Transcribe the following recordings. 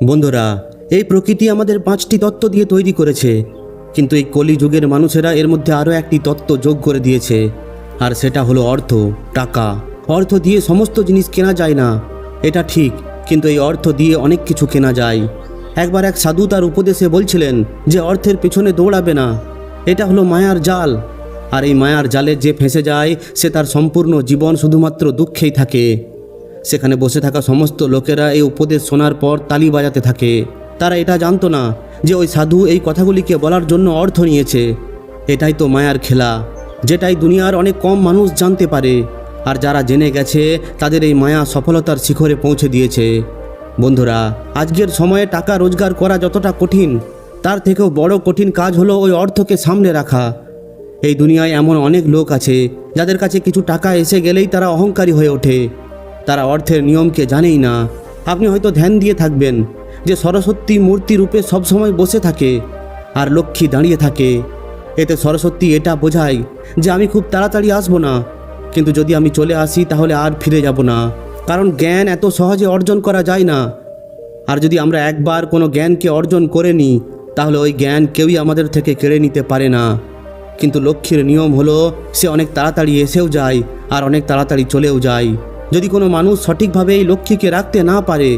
বন্ধুরা, এই প্রকৃতি আমাদের 5টি তত্ত্ব দিয়ে তৈরি করেছে, কিন্তু এই কলিযুগের মানুষেরা এর মধ্যে আরও একটি তত্ত্ব যোগ করে দিয়েছে, আর সেটা হলো অর্থ, টাকা। অর্থ দিয়ে সমস্ত জিনিস কেনা যায় না, এটা ঠিক, কিন্তু এই অর্থ দিয়ে অনেক কিছু কেনা যায়। একবার এক সাধু তার উপদেশে বলছিলেন যে অর্থের পেছনে দৌড়াবে না, এটা হলো মায়ার জাল, আর এই মায়ার জালে যে ফেঁসে যায় সে তার সম্পূর্ণ জীবন শুধুমাত্র দুঃখেই থাকে। সেখানে বসে থাকা সমস্ত লোকেরা এই উপদেশ শোনার পর তালি বাজাতে থাকে। তারা এটা জানতো না যে ওই সাধু এই কথাগুলিকে বলার জন্য অর্থ নিয়েছে। এটাই তো মায়ার খেলা, যেটাই দুনিয়ার অনেক কম মানুষ জানতে পারে, আর যারা জেনে গেছে তাদের এই মায়া সফলতার শিখরে পৌঁছে দিয়েছে। বন্ধুরা, আজকের সময়ে টাকা রোজগার করা যতটা কঠিন, তার থেকেও বড় কঠিন কাজ হলো ওই অর্থকে সামনে রাখা। এই দুনিয়ায় এমন অনেক লোক আছে যাদের কাছে কিছু টাকা এসে গেলেই তারা অহংকারী হয়ে ওঠে। তারা অর্থের নিয়মকে জানেই না। আপনি হয়তো ধ্যান দিয়ে থাকবেন যে সরস্বতী মূর্তি রূপে সবসময় বসে থাকে আর লক্ষ্মী দাঁড়িয়ে থাকে। এতে সরস্বতী এটা বোঝায় যে আমি খুব তাড়াতাড়ি আসবো না, কিন্তু যদি আমি চলে আসি তাহলে আর ফিরে যাব না, কারণ জ্ঞান এত সহজে অর্জন করা যায় না। আর যদি আমরা একবার কোনো জ্ঞানকে অর্জন করে নিই তাহলে ওই জ্ঞান কেউই আমাদের থেকে কেড়ে নিতে পারে না। কিন্তু লক্ষ্মীর নিয়ম হলো সে অনেক তাড়াতাড়ি এসেও যায় আর অনেক তাড়াতাড়ি চলেও যায়। যদি কোনো মানুষ সঠিকভাবে এই লক্ষ্মীকে রাখতে না পারে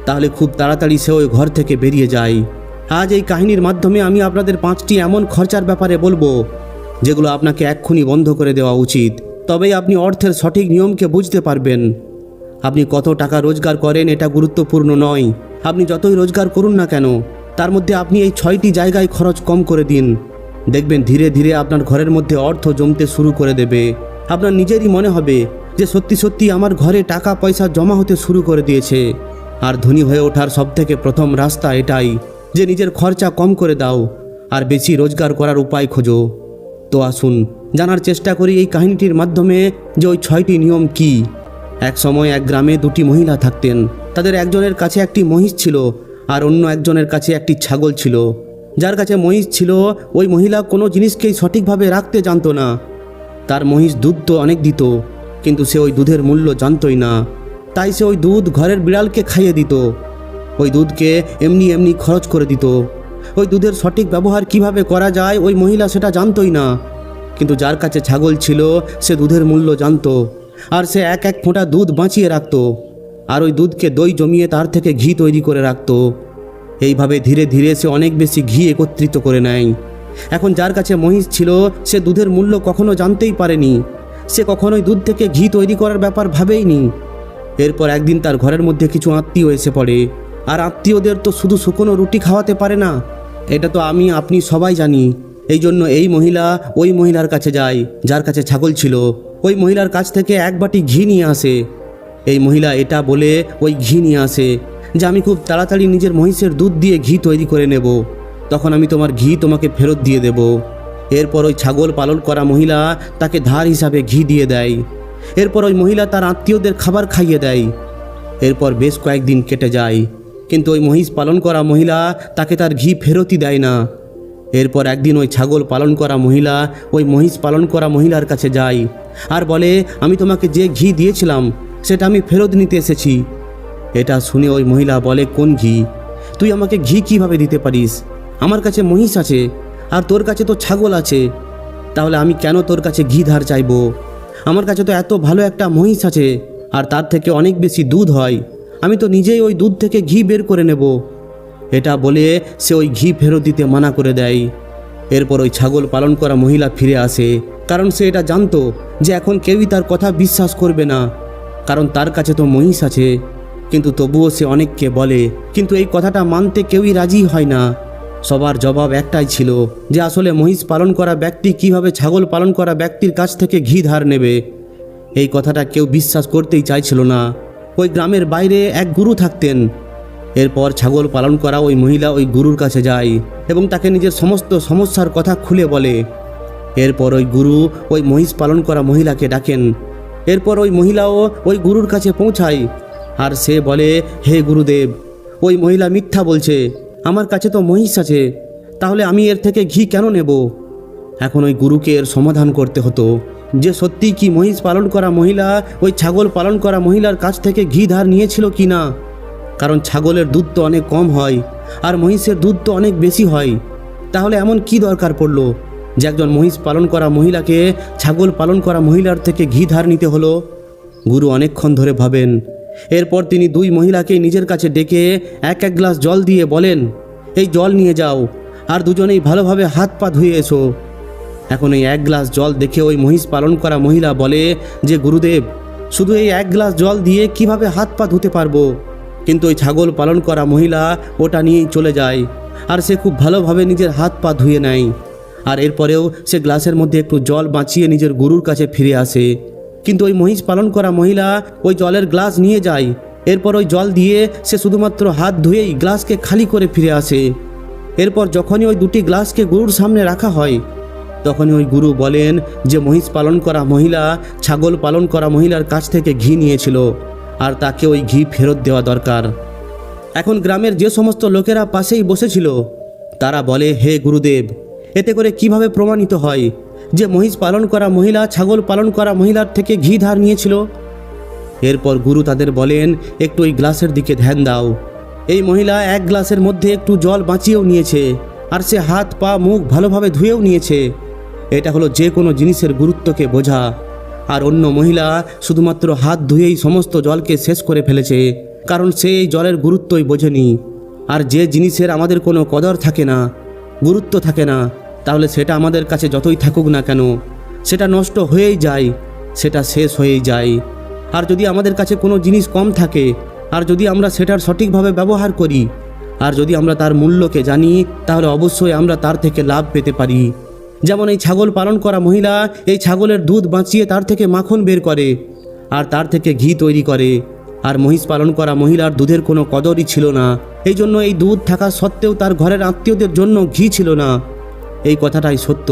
তাহলে খুব তাড়াতাড়ি সে ওই ঘর থেকে বেরিয়ে যায়। আজ এই কাহিনীর মাধ্যমে আমি আপনাদের 5টি এমন খরচার ব্যাপারে বলবো যেগুলো আপনাকে এক্ষুনি বন্ধ করে দেওয়া উচিত, তবেই আপনি অর্থের সঠিক নিয়মকে বুঝতে পারবেন। আপনি কত টাকা রোজগার করেন এটা গুরুত্বপূর্ণ নয়। আপনি যতই রোজগার করুন না কেন, তার মধ্যে আপনি এই 6টি জায়গায় খরচ কম করে দিন। দেখবেন ধীরে ধীরে আপনার ঘরের মধ্যে অর্থ জমতে শুরু করে দেবে। আপনার নিজেরই মনে হবে যে সত্যি সত্যি আমার ঘরে টাকা পয়সা জমা হতে শুরু করে দিয়েছে। আর ধনী হয়ে ওঠার সবথেকে প্রথম রাস্তা এটাই যে নিজের খরচা কম করে দাও আর বেশি রোজগার করার উপায় খোঁজো। তো আসুন জানার চেষ্টা করি এই কাহিনীটির মাধ্যমে যে ওই 6টি নিয়ম কি। এক সময় এক গ্রামে 2টি মহিলা থাকতেন। তাদের একজনের কাছে একটি মহিষ ছিল আর অন্য একজনের কাছে একটি ছাগল ছিল। যার কাছে মহিষ ছিল ওই মহিলা কোনো জিনিসকেই সঠিকভাবে রাখতে জানতো না। তার মহিষ দুধ তো অনেক দিত, কিন্তু সে ওই দুধের মূল্য জানতই না। তাই সে ওই দুধ ঘরের বিড়ালকে খাইয়ে দিত। ওই দুধকে এমনি এমনি খরচ করে দিত। ওই দুধের সঠিক ব্যবহার কিভাবে করা যায় ওই মহিলা সেটা জানতই না। কিন্তু যার কাছে ছাগল ছিল সে দুধের মূল্য জানতো, আর সে এক এক ফোঁটা দুধ বাঁচিয়ে রাখতো, আর ওই দুধকে দই জমিয়ে তার থেকে ঘি তৈরি করে রাখতো। এইভাবে ধীরে ধীরে সে অনেক বেশি ঘি একত্রিত করে নেয়। এখন যার কাছে মহিষ ছিল সে দুধের মূল্য কখনো জানতেই পারেনি। সে কখনোই দুধ থেকে ঘি তৈরি করার ব্যাপার ভাবেইনি। এরপর একদিন তার ঘরের মধ্যে কিছু আত্মীয় এসে পড়ে, আর আত্মীয়দের তো শুধু শুকনো রুটি খাওয়াতে পারে না, এটা তো আমি আপনি সবাই জানি। এই জন্য এই মহিলা ওই মহিলার কাছে যায় যার কাছে ছাগল ছিল। ওই মহিলার কাছ থেকে এক বাটি ঘি নিয়ে আসে। এই মহিলা এটা বলে ওই ঘি নিয়ে আসে যে আমি খুব তাড়াতাড়ি নিজের মহিষের দুধ দিয়ে ঘি তৈরি করে নেব, তখন আমি তোমার ঘি তোমাকে ফেরত দিয়ে দেব। এরপর ওই ছাগল পালন করা মহিলা তাকে ধার হিসাবে ঘি দিয়ে দেয়। এরপর ওই মহিলা তার আত্মীয়দের খাবার খাইয়ে দেয়। এরপর বেশ কয়েকদিন কেটে যায়, কিন্তু ওই মহিষ পালন করা মহিলা তাকে তার ঘি ফেরতই দেয় না। এরপর একদিন ওই ছাগল পালন করা মহিলা ওই মহিষ পালন করা মহিলার কাছে যায় আর বলে আমি তোমাকে যে ঘি দিয়েছিলাম সেটা আমি ফেরত নিতে এসেছি। এটা শুনে ওই মহিলা বলে কোন ঘি? তুই আমাকে ঘি কিভাবে দিতে পারিস? আমার কাছে মহিষ আছে আর তোর কাছে তো ছাগল আছে, তাহলে আমি কেন তোর কাছে ঘি ধার চাইব? আমার কাছে তো এত ভালো একটা মহিষ আছে আর তার থেকে অনেক বেশি দুধ হয়, আমি তো নিজেই ওই দুধ থেকে ঘি বের করে নেব। এটা বলে সে ওই ঘি ফেরত দিতে মানা করে দেয়। এরপর ওই ছাগল পালন করা মহিলা ফিরে আসে, কারণ সে এটা জানতো যে এখন কেউই তার কথা বিশ্বাস করবে না, কারণ তার কাছে তো মহিষ আছে। কিন্তু তবুও সে অনেককে বলে, কিন্তু এই কথাটা মানতে কেউই রাজি হয় না। সবার জবাব একটাই ছিল যে আসলে মহিষ পালন করা ব্যক্তি কিভাবে ছাগল পালন করা ব্যক্তির কাছ থেকে ঘি ধার নেবে। এই কথাটা কেউ বিশ্বাস করতেই চাইছিল না। ওই গ্রামের বাইরে এক গুরু থাকতেন। এরপর ছাগল পালন করা ওই মহিলা ওই গুরুর কাছে যায় এবং তাকে নিজের সমস্ত সমস্যার কথা খুলে বলে। এরপর ওই গুরু ওই মহিষ পালন করা মহিলাকে ডাকেন। এরপর ওই মহিলাও ওই গুরুর কাছে পৌঁছায় আর সে বলে, হে গুরুদেব, ওই মহিলা মিথ্যা বলছে, আমার কাছে তো মহিষ আছে, তাহলে আমি এর থেকে ঘি কেন নেব? এখন ওই গুরুকে এর সমাধান করতে হতো যে সত্যি কি মহিষ পালন করা মহিলা ওই ছাগল পালন করা মহিলার কাছ থেকে ঘি ধার নিয়েছিল কি না। কারণ ছাগলের দুধ তো অনেক কম হয় আর মহিষের দুধ তো অনেক বেশি হয়। তাহলে এমন কি দরকার পড়লো যে একজন মহিষ পালন করা মহিলাকে ছাগল পালন করা মহিলার থেকে ঘি ধার নিতে হলো? গুরু অনেকক্ষণ ধরে ভাবেন। এরপর তিনি দুই মহিলাকে নিজের কাছে ডেকে এক এক গ্লাস জল দিয়ে বলেন, এই জল নিয়ে যাও আর দুজনেই ভালোভাবে হাত পা ধুয়ে এসো। এখন এই এক গ্লাস জল দেখে ওই মহিষ পালন করা মহিলা বলে যে, গুরুদেব, শুধু এই এক গ্লাস জল দিয়ে কিভাবে হাত পা ধুতে পারবো? কিন্তু ওই ছাগল পালন করা মহিলা ওটা নিয়েই চলে যায় আর সে খুব ভালোভাবে নিজের হাত পা ধুয়ে নেয়। আর এরপরেও সে গ্লাসের মধ্যে একটু জল বাঁচিয়ে নিজের গুরুর কাছে ফিরে আসে। কিন্তু ওই মহিষ পালন করা মহিলা ওই জলের গ্লাস নিয়ে যায়। এরপর ওই জল দিয়ে সে শুধুমাত্র হাত ধুয়েই গ্লাসকে খালি করে ফিরে আসে। এরপর যখনই ওই দুটি গ্লাসকে গুরুর সামনে রাখা হয়, তখনই ওই গুরু বলেন যে মহিষ পালন করা মহিলা ছাগল পালন করা মহিলার কাছ থেকে ঘি নিয়েছিল আর তাকে ওই ঘি ফেরত দেওয়া দরকার। এখন গ্রামের যে সমস্ত লোকেরা পাশেই বসেছিল তারা বলে, হে গুরুদেব, এতে করে কিভাবে প্রমাণিত হয় যে মহিষ পালন করা মহিলা ছাগল পালন করা মহিলার থেকে ঘি ধার নিয়েছিল? এরপর গুরু তাদের বলেন, একটু ওই গ্লাসের দিকে ধ্যান দাও। এই মহিলা এক গ্লাসের মধ্যে একটু জল বাঁচিয়েও নিয়েছে আর সে হাত পা মুখ ভালোভাবে ধুয়েও নিয়েছে। এটা হলো যে কোনো জিনিসের গুরুত্বকে বোঝা। আর অন্য মহিলা শুধুমাত্র হাত ধুয়েই সমস্ত জলকে শেষ করে ফেলেছে, কারণ সে এই জলের গুরুত্বই বোঝেনি। আর যে জিনিসের আমাদের কোনো কদর থাকে না, গুরুত্ব থাকে না, তাহলে সেটা আমাদের কাছে যতই থাকুক না কেন সেটা নষ্ট হয়েই যায়, সেটা শেষ হয়েই যায়। আর যদি আমাদের কাছে কোনো জিনিস কম থাকে আর যদি আমরা সেটার সঠিকভাবে ব্যবহার করি আর যদি আমরা তার মূল্যকে জানি, তাহলে অবশ্যই আমরা তার থেকে লাভ পেতে পারি। যেমন এই ছাগল পালন করা মহিলা এই ছাগলের দুধ বাঁচিয়ে তার থেকে মাখন বের করে আর তার থেকে ঘি তৈরি করে। আর মহিষ পালন করা মহিলার দুধের কোনো কদরই ছিল না, এই জন্য এই দুধ থাকা সত্ত্বেও তার ঘরের আত্মীয়দের জন্য ঘি ছিল না। এই কথাটাই সত্য।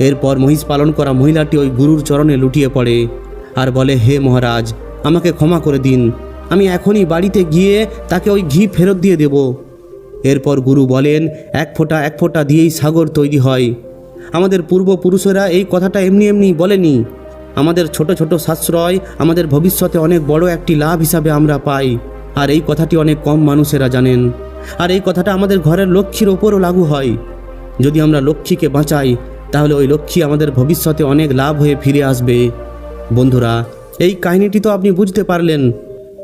এরপর মহিষ পালন করা মহিলাটি ওই গুরুর চরণে লুটিয়ে পড়ে আর বলে, হে মহারাজ, আমাকে ক্ষমা করে দিন, আমি এখনই বাড়িতে গিয়ে তাকে ওই ঘি ফেরত দিয়ে দেব। এরপর গুরু বলেন, এক ফোঁটা দিয়েই সাগর তৈরি হয়। আমাদের পূর্বপুরুষেরা এই কথাটা এমনি এমনি বলেনি। আমাদের ছোট ছোট সাশ্রয় আমাদের ভবিষ্যতে অনেক বড় একটি লাভ হিসাবে আমরা পাই। আর এই কথাটি অনেক কম মানুষেরা জানেন। আর এই কথাটা আমাদের ঘরের লক্ষ্মীর ওপরও লাগু হয়। যদি আমরা লক্ষ্মীকে বাঁচাই, তাহলে ওই লক্ষ্মী আমাদের ভবিষ্যতে অনেক লাভ হয়ে ফিরে আসবে। বন্ধুরা, এই কাহিনীটি তো আপনি বুঝতে পারলেন।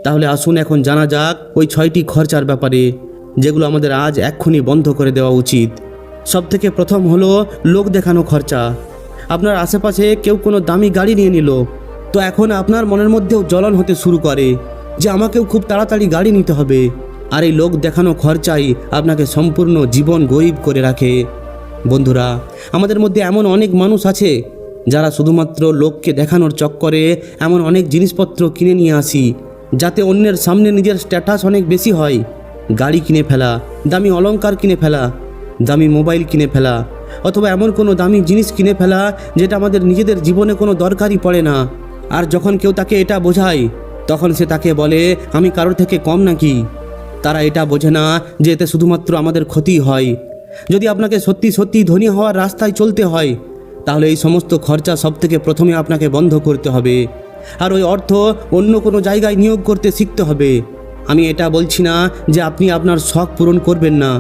তাহলে আসুন এখন জানা যাক ওই 6টি খরচার ব্যাপারে, যেগুলো আমাদের আজ এক্ষুনি বন্ধ করে দেওয়া উচিত। সবথেকে প্রথম হলো লোক দেখানো খরচা। আপনার আশেপাশে কেউ কোনো দামি গাড়ি নিয়ে নিল, তো এখন আপনার মনের মধ্যেও জ্বলন হতে শুরু করে যে আমাকেও খুব তাড়াতাড়ি গাড়ি নিতে হবে। আর এই লোক দেখানো খরচাই আপনাকে সম্পূর্ণ জীবন গরিব করে রাখে। বন্ধুরা, আমাদের মধ্যে এমন অনেক মানুষ আছে যারা শুধুমাত্র লোককে দেখানোর চক্করে এমন অনেক জিনিসপত্র কিনে নিয়ে আসি যাতে অন্যের সামনে নিজের স্ট্যাটাস অনেক বেশি হয়। গাড়ি কিনে ফেলা, দামি অলংকার কিনে ফেলা, দামি মোবাইল কিনে ফেলা, অথবা এমন কোনো দামি জিনিস কিনে ফেলা যেটা আমাদের নিজেদের জীবনে কোনো দরকারই পড়ে না। আর যখন কেউ তাকে এটা বোঝায়, তখন সে তাকে বলে, আমি কারোর থেকে কম নাকি? তারা এটা বোঝে না যে এতে শুধুমাত্র আমাদের ক্ষতি হয়। যদি আপনাকে সত্যি সত্যি ধনী হওয়ার রাস্তায় চলতে হয়, তাহলে এই সমস্ত খরচা সবথেকে প্রথমে আপনাকে বন্ধ করতে হবে আর ওই অর্থ অন্য কোনো জায়গায় নিয়োগ করতে শিখতে হবে। আমি এটা বলছি না যে আপনি আপনার শখ পূরণ করবেন না।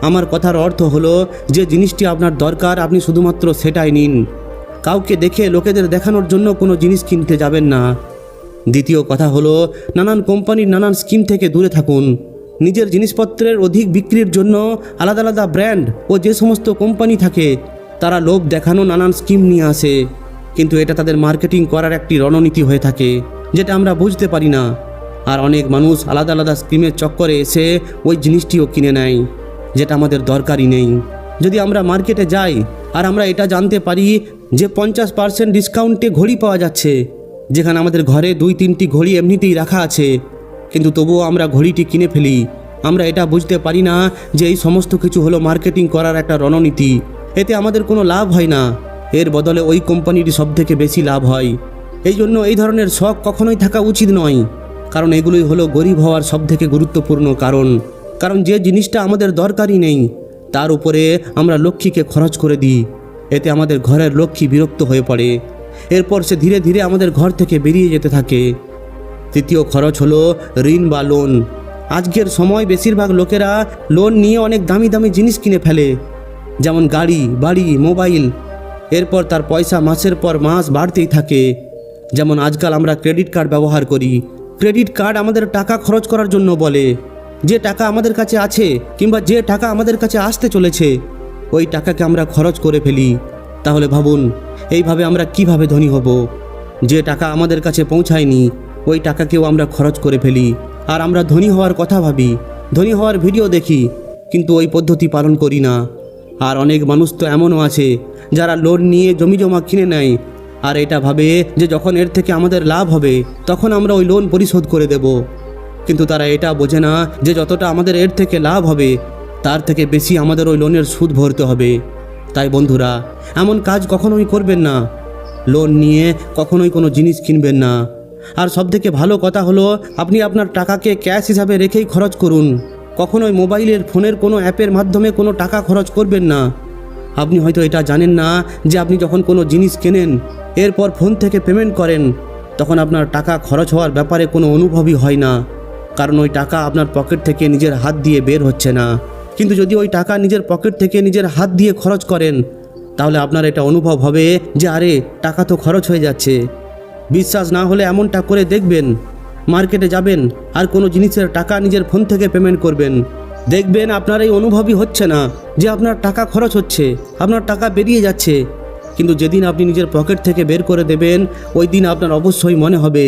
আমার কথার অর্থ হলো যে জিনিসটি আপনার দরকার আপনি শুধুমাত্র সেটাই নিন। কাউকে দেখে লোকেদের দেখানোর জন্য কোনো জিনিস কিনতে যাবেন না। দ্বিতীয় কথা হলো নানান কোম্পানির নানান স্কিম থেকে দূরে থাকুন। নিজের জিনিসপত্রের অধিক বিক্রির জন্য আলাদা আলাদা ব্র্যান্ড ও যে সমস্ত কোম্পানি থাকে তারা লোভ দেখানো নানান স্কিম নিয়ে আসে, কিন্তু এটা তাদের মার্কেটিং করার একটি রণনীতি হয়ে থাকে যেটা আমরা বুঝতে পারি না। আর অনেক মানুষ আলাদা আলাদা স্কিমের চক্করে এসে ওই জিনিসটিও কিনে নেয় যেটা আমাদের দরকারই নেই। যদি আমরা মার্কেটে যাই আর আমরা এটা জানতে পারি যে 50% ডিসকাউন্টে ঘড়ি পাওয়া যাচ্ছে, যেখানে আমাদের ঘরে 2-3টি ঘড়ি এমনিতেই রাখা আছে, কিন্তু তবুও আমরা ঘড়িটি কিনে ফেলি। আমরা এটা বুঝতে পারি না যে এই সমস্ত কিছু হলো মার্কেটিং করার একটা রণনীতি। এতে আমাদের কোনো লাভ হয় না, এর বদলে ওই কোম্পানিটি সবথেকে বেশি লাভ হয়। এই জন্য এই ধরনের শখ কখনোই থাকা উচিত নয়, কারণ এগুলোই হলো গরিব হওয়ার সবথেকে গুরুত্বপূর্ণ কারণ যে জিনিসটা আমাদের দরকারই নেই তার উপরে আমরা লক্ষ্মীকে খরচ করে দিই। এতে আমাদের ঘরের লক্ষ্মী বিরক্ত হয়ে পড়ে, এরপর সে ধীরে ধীরে আমাদের ঘর থেকে বেরিয়ে যেতে থাকে। তৃতীয় খরচ হলো ঋণ বা লোন। আজকের সময় বেশিরভাগ লোকেরা লোন নিয়ে অনেক দামি দামি জিনিস কিনে ফেলে, যেমন গাড়ি, বাড়ি, মোবাইল। এরপর তার পয়সা মাসের পর মাস বাড়তেই থাকে। যেমন আজকাল আমরা ক্রেডিট কার্ড ব্যবহার করি। ক্রেডিট কার্ড আমাদের টাকা খরচ করার জন্য বলে। যে টাকা আমাদের কাছে আছে কিংবা যে টাকা আমাদের কাছে আসতে চলেছে, ওই টাকাকে আমরা খরচ করে ফেলি। তাহলে ভাবুন, এইভাবে আমরা কিভাবে ধনী হব? যে টাকা আমাদের কাছে পৌঁছায়নি, ওই টাকাকেও আমরা খরচ করে ফেলি। আর আমরা ধনী হওয়ার কথা ভাবি, ধনী হওয়ার ভিডিও দেখি, কিন্তু ওই পদ্ধতি পালন করি না। আর অনেক মানুষ তো এমনও আছে যারা লোন নিয়ে জমি জমা কিনে নেয়, আর এটা ভাবে যে যখন এর থেকে আমাদের লাভ হবে তখন আমরা ওই লোন পরিশোধ করে দেব। কিন্তু তারা এটা বোঝে না যে যতটা আমাদের এর থেকে লাভ হবে তার থেকে বেশি আমাদের ওই লোনের সুদ ভরতে হবে। তাই বন্ধুরা, এমন কাজ কখনোই করবেন না। লোন নিয়ে কখনোই কোনো জিনিস কিনবেন না। আর সবথেকে ভালো কথা হলো, আপনি আপনার টাকাকে ক্যাশ হিসাবে রেখেই খরচ করুন। কখনোই মোবাইলের ফোনের কোনো অ্যাপের মাধ্যমে কোনো টাকা খরচ করবেন না। আপনি হয়তো এটা জানেন না যে আপনি যখন কোনো জিনিস কেনেন, এরপর ফোন থেকে পেমেন্ট করেন, তখন আপনার টাকা খরচ হওয়ার ব্যাপারে কোনো অনুভবই হয় না, কারণ ওই টাকা আপনার পকেট থেকে নিজের হাত দিয়ে বের হচ্ছে না। কিন্তু যদি ওই টাকা নিজের পকেট থেকে নিজের হাত দিয়ে খরচ করেন, তাহলে আপনার এটা অনুভব হবে যে আরে টাকা তো খরচ হয়ে যাচ্ছে। বিশ্বাস না হলে এমনটা করে দেখবেন। মার্কেটে যাবেন আর কোনো জিনিসের টাকা নিজের ফোন থেকে পেমেন্ট করবেন, দেখবেন আপনার এই অনুভবই হচ্ছে না যে আপনার টাকা খরচ হচ্ছে, আপনার টাকা বেরিয়ে যাচ্ছে। কিন্তু যেদিন আপনি নিজের পকেট থেকে বের করে দেবেন, ওই দিন আপনার অবশ্যই মনে হবে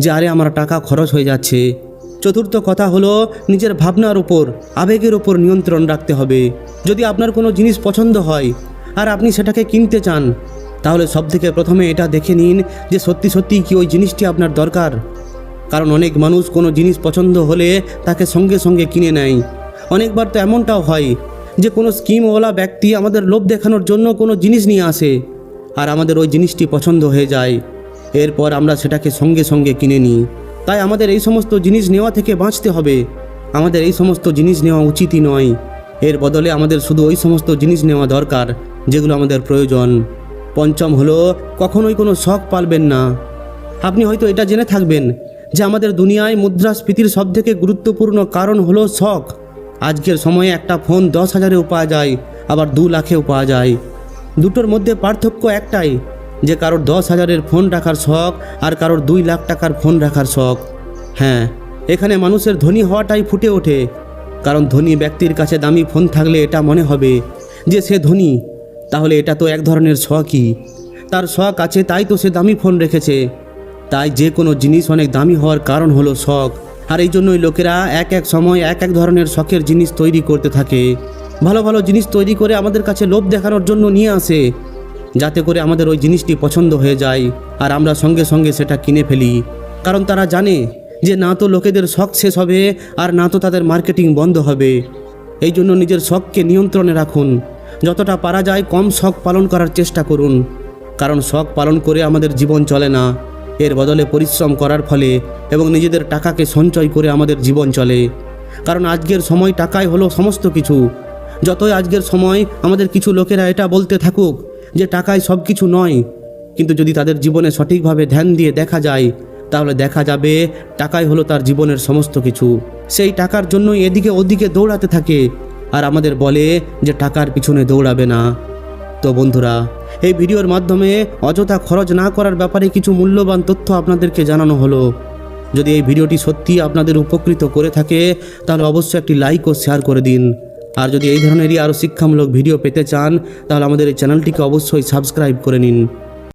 যে আরে আমার টাকা খরচ হয়ে যাচ্ছে। চতুর্থ কথা হলো, নিজের ভাবনার উপর, আবেগের উপর নিয়ন্ত্রণ রাখতে হবে। যদি আপনার কোনো জিনিস পছন্দ হয় আর আপনি সেটাকে কিনতে চান, তাহলে সবথেকে প্রথমে এটা দেখে নিন যে সত্যি সত্যি কি ওই জিনিসটি আপনার দরকার। কারণ অনেক মানুষ কোনো জিনিস পছন্দ হলে তাকে সঙ্গে সঙ্গে কিনে নেয়। অনেকবার তো এমনটাও হয় যে কোনো স্কিমওয়ালা ব্যক্তি আমাদের লোভ দেখানোর জন্য কোনো জিনিস নিয়ে আসে, আর আমাদের ওই জিনিসটি পছন্দ হয়ে যায়। এরপর আমরা সেটাকে সঙ্গে সঙ্গে কিনে নিই। তাই আমাদের এই সমস্ত জিনিস নেওয়া থেকে বাঁচতে হবে। আমাদের এই সমস্ত জিনিস নেওয়া উচিতই নয়। এর বদলে আমাদের শুধু ওই সমস্ত জিনিস নেওয়া দরকার যেগুলো আমাদের প্রয়োজন। পঞ্চম হলো, কখনোই কোনো শখ পালবেন না। আপনি হয়তো এটা জেনে থাকবেন যে আমাদের দুনিয়ায় মুদ্রাস্ফীতির সবথেকে গুরুত্বপূর্ণ কারণ হলো শখ। আজকের সময়ে একটা ফোন 10,000-এও পাওয়া যায়, আবার 2 লাখেও পাওয়া যায়। দুটোর মধ্যে পার্থক্য একটাই, যে কারোর 10,000-এর ফোন রাখার শখ আর কারোর 2 লাখ টাকার ফোন রাখার শখ। হ্যাঁ, এখানে মানুষের ধনী হওয়াটাই ফুটে ওঠে। কারণ ধনী ব্যক্তির কাছে দামি ফোন থাকলে এটা মনে হবে যে সে ধনী। তাহলে এটা তো এক ধরনের শখই। তার শখ আছে তাই তো সে দামি ফোন রেখেছে। তাই যে কোনো জিনিস অনেক দামি হওয়ার কারণ হলো শখ। আর এই জন্যই লোকেরা এক এক সময় এক এক ধরনের শখের জিনিস তৈরি করতে থাকে। ভালো ভালো জিনিস তৈরি করে আমাদের কাছে লোভ দেখানোর জন্য নিয়ে আসে, যাতে করে আমাদের ওই জিনিসটি পছন্দ হয়ে যায় আর আমরা সঙ্গে সঙ্গে সেটা কিনে ফেলি। কারণ তারা জানে যে না তো লোকেদের শখ শেষ হবে আর না তো তাদের মার্কেটিং বন্ধ হবে। এই জন্য নিজের শখকে নিয়ন্ত্রণে রাখুন। যতটা পারা যায় কম শখ পালন করার চেষ্টা করুন। কারণ শখ পালন করে আমাদের জীবন চলে না। এর বদলে পরিশ্রম করার ফলে এবং নিজেদের টাকাকে সঞ্চয় করে আমাদের জীবন চলে। কারণ আজকের সময় টাকাই হলো সমস্ত কিছু। যতই আজকের সময় আমাদের কিছু লোকেরা এটা বলতে থাকুক যে টাকাই সব কিছু নয়, কিন্তু যদি তাদের জীবনে সঠিকভাবে ধ্যান দিয়ে দেখা যায়, তাহলে দেখা যাবে টাকাই হলো তার জীবনের সমস্ত কিছু। সেই টাকার জন্যই এদিকে ওদিকে দৌড়াতে থাকে আর আমাদের বলে যে টাকার পিছনে দৌড়াবে না। তো বন্ধুরা, এই ভিডিওর মাধ্যমে অযথা খরচ না করার ব্যাপারে কিছু মূল্যবান তথ্য আপনাদেরকে জানানো হলো। যদি এই ভিডিওটি সত্যি আপনাদের উপকৃত করে থাকে, তাহলে অবশ্যই একটি লাইক ও শেয়ার করে দিন। আর যদি এই ধরনেরই আরও শিক্ষামূলক ভিডিও পেতে চান, তাহলে আমাদের এই চ্যানেলটিকে অবশ্যই সাবস্ক্রাইব করে নিন।